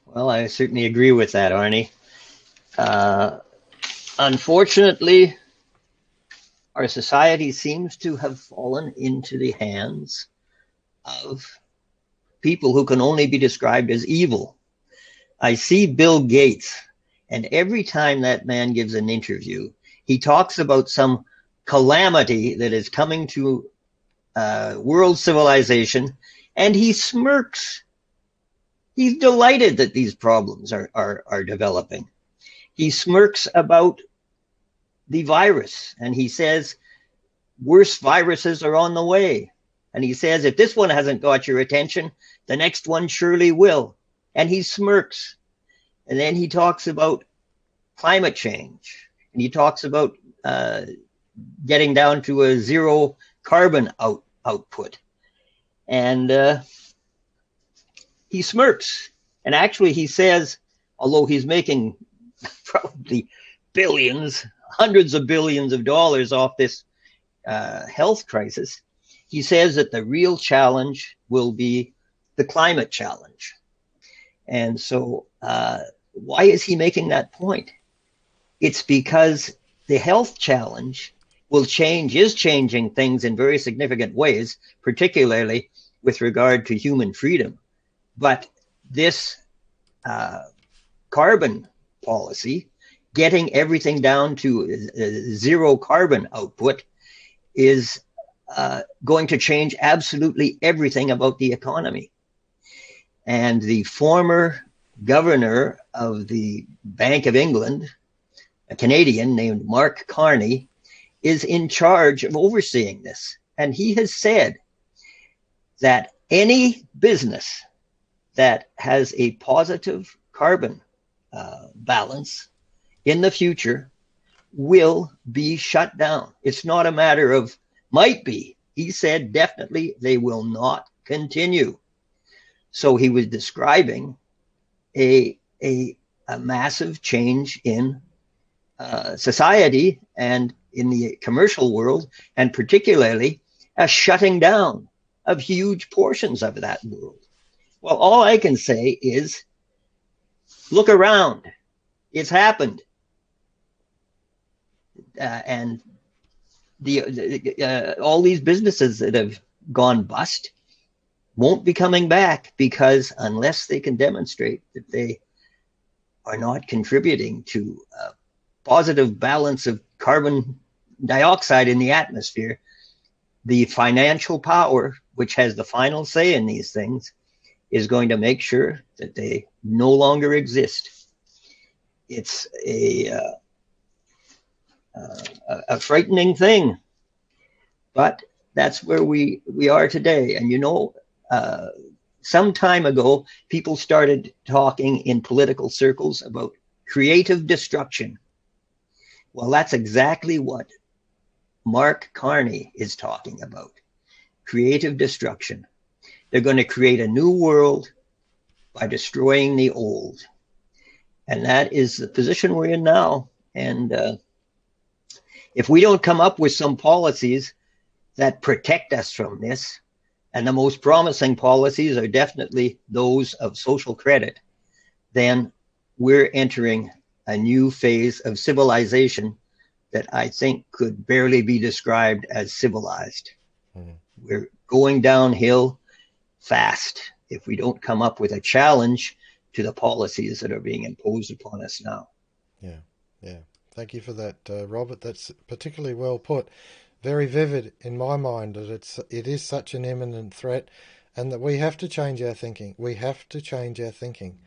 Well, I certainly agree with that, Arnie. Unfortunately, our society seems to have fallen into the hands of people who can only be described as evil. I see Bill Gates, and every time that man gives an interview, he talks about some calamity that is coming to world civilization, and he smirks. He's delighted that these problems are developing. He smirks about the virus, and he says worse viruses are on the way. And he says, if this one hasn't got your attention, the next one surely will. And he smirks. And then he talks about climate change. And he talks about getting down to a zero carbon output. And he smirks. And actually he says, although he's making probably billions, hundreds of billions of dollars off this health crisis, he says that the real challenge will be the climate challenge. And so why is he making that point? It's because the health challenge is changing things in very significant ways, particularly with regard to human freedom. But this carbon policy, getting everything down to zero carbon output, is going to change absolutely everything about the economy. And the former governor of the Bank of England, a Canadian named Mark Carney, is in charge of overseeing this. And he has said that any business that has a positive carbon balance in the future will be shut down. It's not a matter of might be. He said definitely they will not continue. So he was describing a massive change in society and in the commercial world, and particularly a shutting down of huge portions of that world. Well, all I can say is look around. It's happened. And all these businesses that have gone bust won't be coming back, because unless they can demonstrate that they are not contributing to a positive balance of carbon dioxide in the atmosphere, the financial power, which has the final say in these things, is going to make sure that they no longer exist. It's a frightening thing, but that's where we are today. And you know, some time ago, people started talking in political circles about creative destruction. Well, that's exactly what Mark Carney is talking about. Creative destruction. they're going to create a new world by destroying the old. And that is the position we're in now. And if we don't come up with some policies that protect us from this, and the most promising policies are definitely those of social credit, then we're entering a new phase of civilization that I think could barely be described as civilized. We're going downhill fast if we don't come up with a challenge to the policies that are being imposed upon us now. Yeah, yeah. Thank you for that, Robert. That's particularly well put. Very vivid in my mind that it is such an imminent threat, and that we have to change our thinking. We have to change our thinking.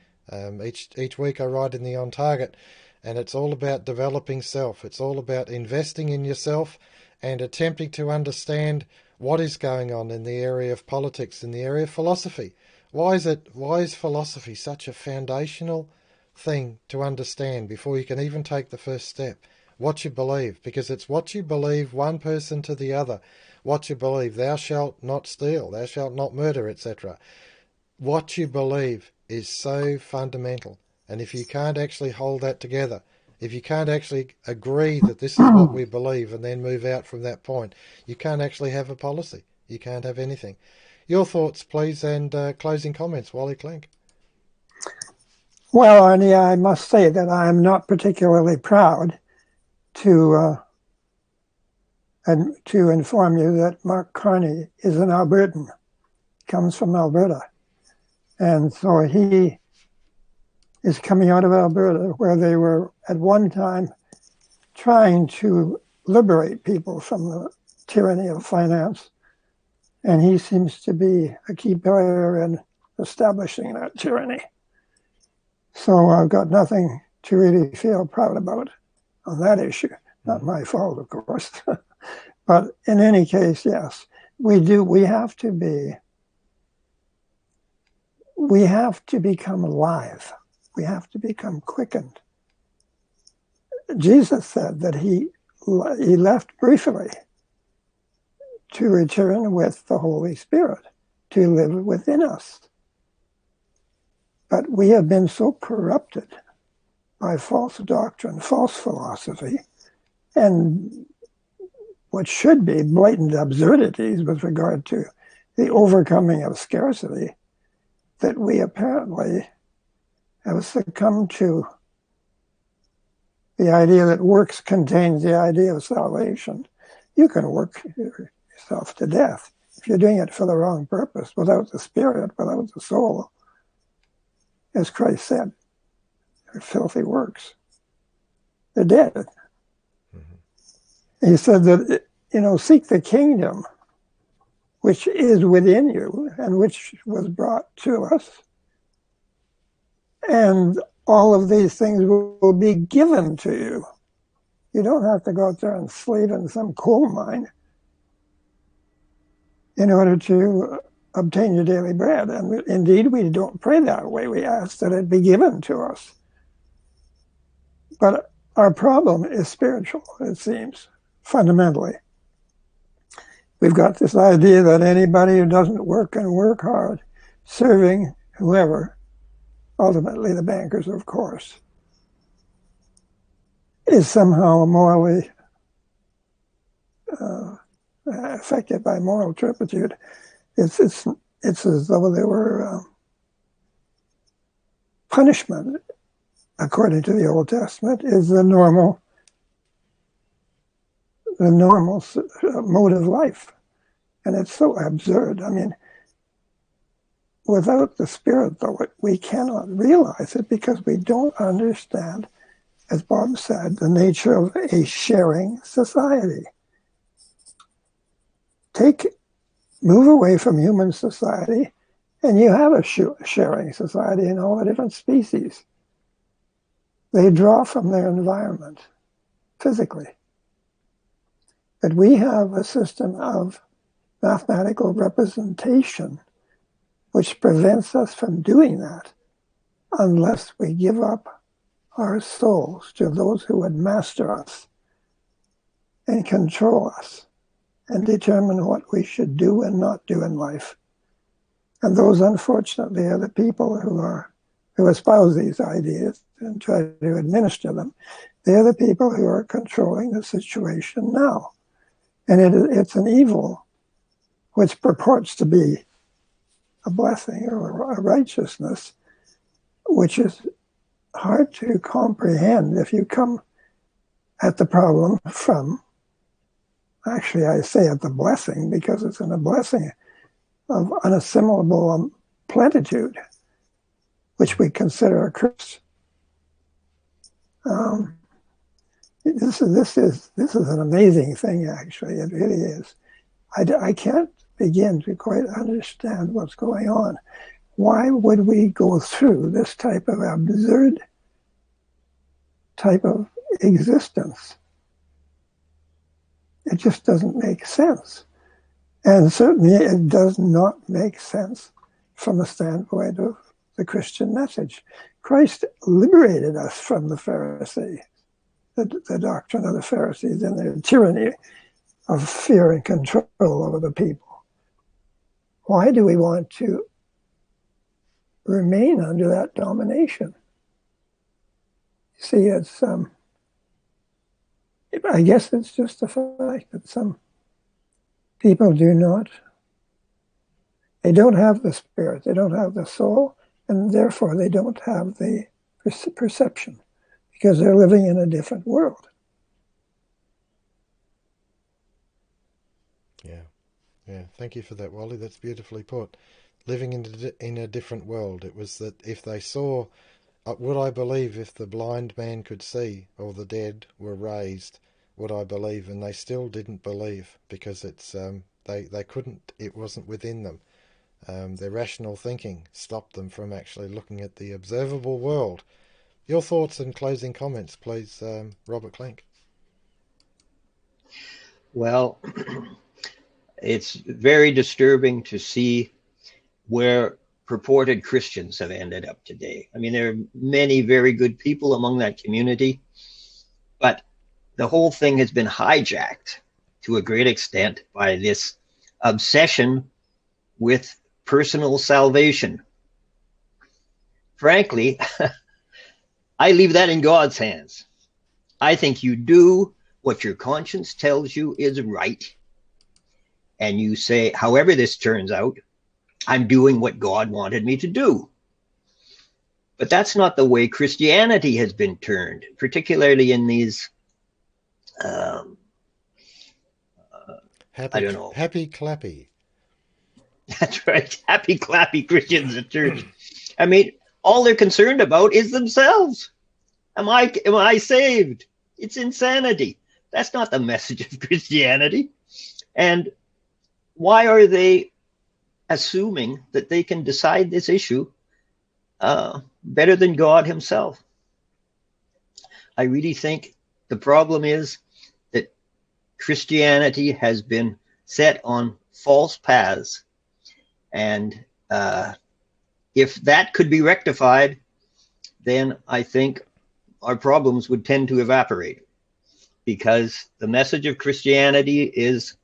Each week I write in the On Target, and it's all about developing self. It's all about investing in yourself and attempting to understand what is going on in the area of politics, in the area of philosophy. Why is philosophy such a foundational thing to understand before you can even take the first step? What you believe, because it's what you believe, one person to the other. What you believe, thou shalt not steal, thou shalt not murder, etc. What you believe is so fundamental. And if you can't actually hold that together, if you can't actually agree that this is what we believe and then move out from that point, you can't actually have a policy. You can't have anything. Your thoughts, please, and closing comments, Wally Klinck. Well, Arnie, I must say that I am not particularly proud to inform you that Mark Carney is an Albertan, comes from Alberta. And so he is coming out of Alberta, where they were at one time trying to liberate people from the tyranny of finance. And he seems to be a key player in establishing that tyranny. So I've got nothing to really feel proud about on that issue. Not my fault, of course. But in any case, yes, we have to become alive. We have to become quickened. Jesus said that he left briefly to return with the Holy Spirit to live within us. But we have been so corrupted by false doctrine, false philosophy, and what should be blatant absurdities with regard to the overcoming of scarcity, that we apparently have succumbed to the idea that works contains the idea of salvation. You can work yourself to death if you're doing it for the wrong purpose, without the spirit, without the soul. As Christ said, they're filthy works. They're dead. Mm-hmm. He said that, seek the kingdom which is within you and which was brought to us. And all of these things will be given to you. You don't have to go out there and slave in some coal mine in order to obtain your daily bread. And indeed, we don't pray that way. We ask that it be given to us. But our problem is spiritual, it seems, fundamentally. We've got this idea that anybody who doesn't work and work hard, serving whoever, ultimately the bankers, of course, is somehow morally affected by moral turpitude. It's as though there were punishment, according to the Old Testament, is the normal mode of life. And it's so absurd. I mean, without the Spirit, though, we cannot realize it because we don't understand, as Bob said, the nature of a sharing society. Move away from human society, and you have a sharing society in all the different species. They draw from their environment physically. But we have a system of mathematical representation which prevents us from doing that unless we give up our souls to those who would master us and control us and determine what we should do and not do in life. And those, unfortunately, are the people who espouse these ideas and try to administer them. They're the people who are controlling the situation now. And it's an evil which purports to be a blessing or a righteousness, which is hard to comprehend if you come at the problem from, actually I say at the blessing because it's in a blessing of unassimilable plenitude, which we consider a curse. This is an amazing thing, actually. It really is. I can't begin to quite understand what's going on. Why would we go through this type of absurd type of existence? It just doesn't make sense. And certainly it does not make sense from the standpoint of the Christian message. Christ liberated us from the Pharisee, the doctrine of the Pharisees and their tyranny of fear and control over the people. Why do we want to remain under that domination? See, it's I guess it's just the fact that some people they don't have the spirit, they don't have the soul, and therefore they don't have the perception because they're living in a different world. Yeah. Thank you for that, Wally. That's beautifully put. Living in a different world. It was that if they saw, would I believe if the blind man could see or the dead were raised? Would I believe? And they still didn't believe because it's they couldn't. It wasn't within them. Their rational thinking stopped them from actually looking at the observable world. Your thoughts and closing comments, please, Robert Klinck. Well, it's very disturbing to see where purported Christians have ended up today. I mean, there are many very good people among that community, but the whole thing has been hijacked to a great extent by this obsession with personal salvation. Frankly, I leave that in God's hands. I think you do what your conscience tells you is right. And you say, however this turns out, I'm doing what God wanted me to do. But that's not the way Christianity has been turned, particularly in these, I don't know. Happy clappy. That's right. Happy clappy Christians at church. I mean, all they're concerned about is themselves. Am I saved? It's insanity. That's not the message of Christianity. And why are they assuming that they can decide this issue better than God himself? I really think the problem is that Christianity has been set on false paths. And if that could be rectified, then I think our problems would tend to evaporate, because the message of Christianity is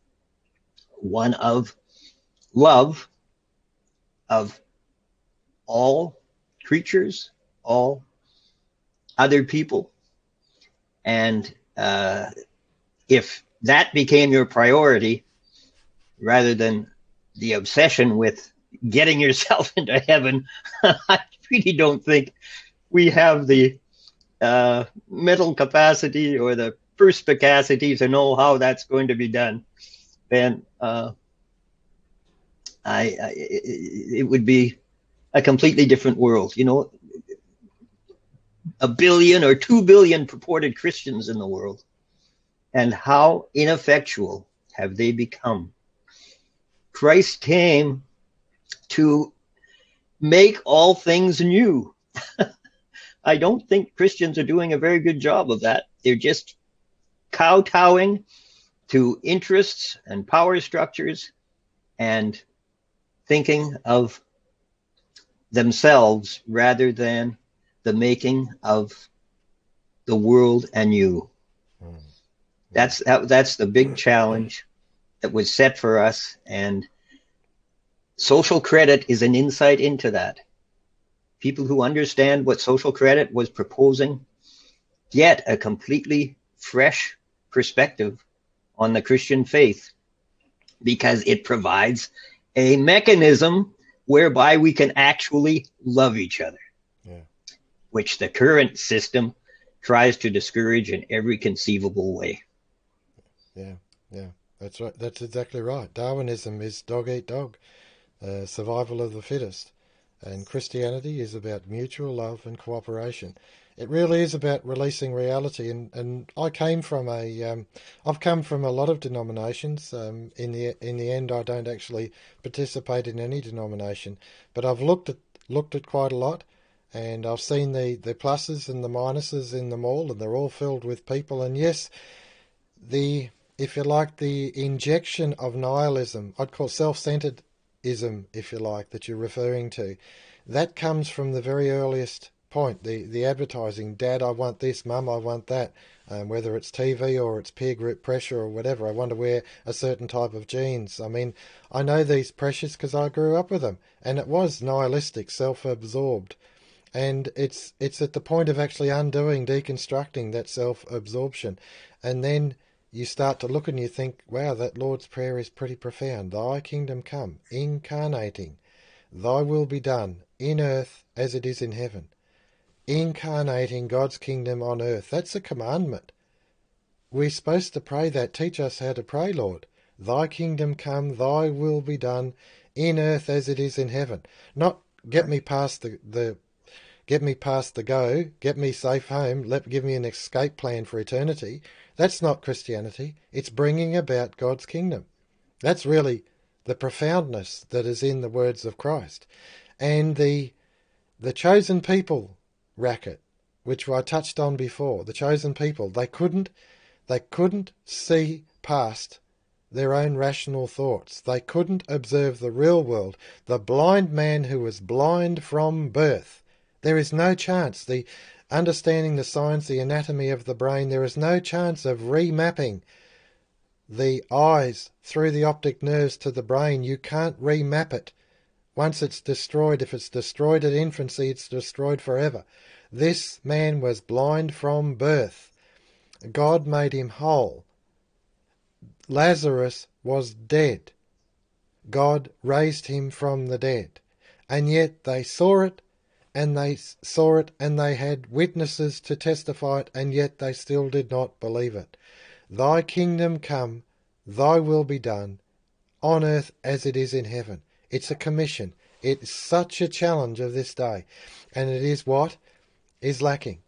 one of love of all creatures, all other people. And if that became your priority, rather than the obsession with getting yourself into heaven, I really don't think we have the mental capacity or the perspicacity to know how that's going to be done. Then it would be a completely different world. You know, 1 billion or 2 billion purported Christians in the world, and how ineffectual have they become? Christ came to make all things new. I don't think Christians are doing a very good job of that. They're just kowtowing to interests and power structures and thinking of themselves rather than the making of the world anew. That's the big challenge that was set for us. And social credit is an insight into that. People who understand what social credit was proposing get a completely fresh perspective on the Christian faith, because it provides a mechanism whereby we can actually love each other, which the current system tries to discourage in every conceivable way. Yeah, that's right. That's exactly right. Darwinism is dog eat dog, survival of the fittest, and Christianity is about mutual love and cooperation. It really is about releasing reality, and I've come from a lot of denominations. In the end, I don't actually participate in any denomination, but I've looked at quite a lot, and I've seen the pluses and the minuses in them all, and they're all filled with people. And yes, if you like, the injection of nihilism, I'd call self-centeredism, if you like, that you're referring to, that comes from the very earliest point, the advertising. Dad, I want this. Mum, I want that. Whether it's TV or it's peer group pressure or whatever, I want to wear a certain type of jeans. I mean, I know these pressures because I grew up with them, and it was nihilistic, self-absorbed. And it's at the point of actually undoing, deconstructing that self-absorption. And then you start to look and you think, wow, that Lord's Prayer is pretty profound. Thy kingdom come, incarnating. Thy will be done, in earth as it is in heaven. Incarnating God's kingdom on earth. That's a commandment. We're supposed to pray that. Teach us how to pray, Lord. Thy kingdom come, thy will be done, in earth as it is in heaven. Not get me past the get me safe home, give me an escape plan for eternity. That's not Christianity. It's bringing about God's kingdom. That's really the profoundness that is in the words of Christ. And the chosen people racket, which I touched on before, the chosen people, they couldn't see past their own rational thoughts. They couldn't observe the real world. The blind man who was blind from birth. There is no chance. Understanding the science, the anatomy of the brain, there is no chance of remapping the eyes through the optic nerves to the brain. You can't remap it. Once it's destroyed, if it's destroyed at infancy, it's destroyed forever. This man was blind from birth. God made him whole. Lazarus was dead. God raised him from the dead. And yet they saw it, and they had witnesses to testify it, and yet they still did not believe it. Thy kingdom come, thy will be done, on earth as it is in heaven. It's a commission. It's such a challenge of this day. And it is what is lacking.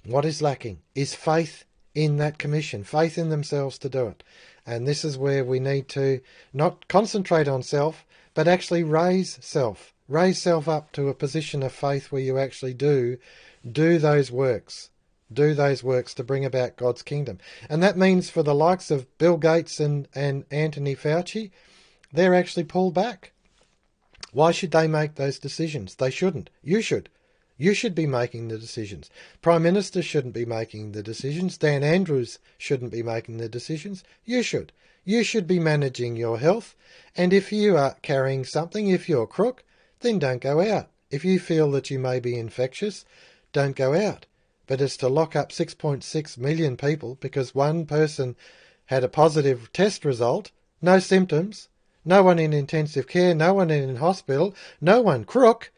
What is lacking is faith in that commission, faith in themselves to do it. And this is where we need to not concentrate on self, but actually raise self up to a position of faith where you actually do those works. Do those works to bring about God's kingdom. And that means for the likes of Bill Gates and Anthony Fauci, they're actually pulled back. Why should they make those decisions? They shouldn't. You should. You should be making the decisions. Prime Minister shouldn't be making the decisions. Dan Andrews shouldn't be making the decisions. You should. You should be managing your health. And if you are carrying something, if you're a crook, then don't go out. If you feel that you may be infectious, don't go out. But it's to lock up 6.6 million people because one person had a positive test result, no symptoms, no one in intensive care, no one in hospital, no one crook,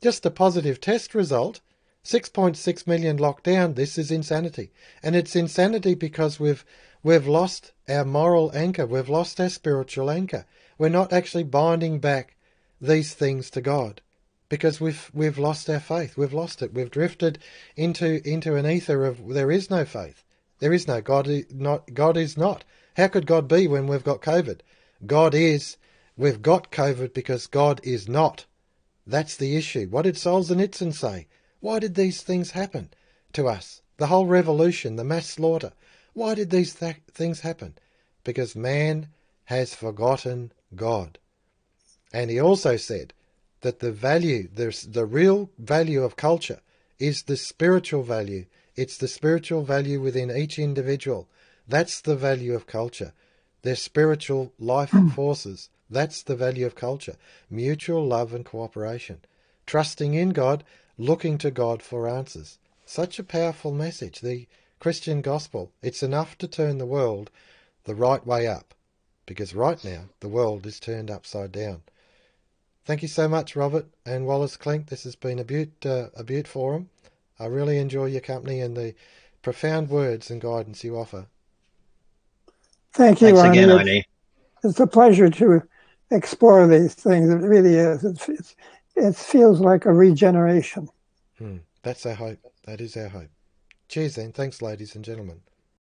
just a positive test result, 6.6 million locked down. This is insanity. And it's insanity because we've lost our moral anchor. We've lost our spiritual anchor. We're not actually binding back these things to God because we've lost our faith. We've lost it. We've drifted into an ether of there is no faith. There is no God. God is not. How could God be when we've got COVID? God is. We've got COVID because God is not. That's the issue. What did Solzhenitsyn say? Why did these things happen to us? The whole revolution, the mass slaughter. Why did these things happen? Because man has forgotten God. And he also said that the real value of culture is the spiritual value. It's the spiritual value within each individual. That's the value of culture. Their spiritual life forces That's the value of culture. Mutual love and cooperation. Trusting in God, looking to God for answers. Such a powerful message. The Christian gospel. It's enough to turn the world the right way up. Because right now, the world is turned upside down. Thank you so much, Robert and Wallace Klinck. This has been a beaut forum. I really enjoy your company and the profound words and guidance you offer. Thank you, Thanks again, Arnie. Arnie. It's a pleasure to explore these things. It really is. It feels like a regeneration. That's our hope. That is our hope. Cheers then. Thanks, ladies and gentlemen.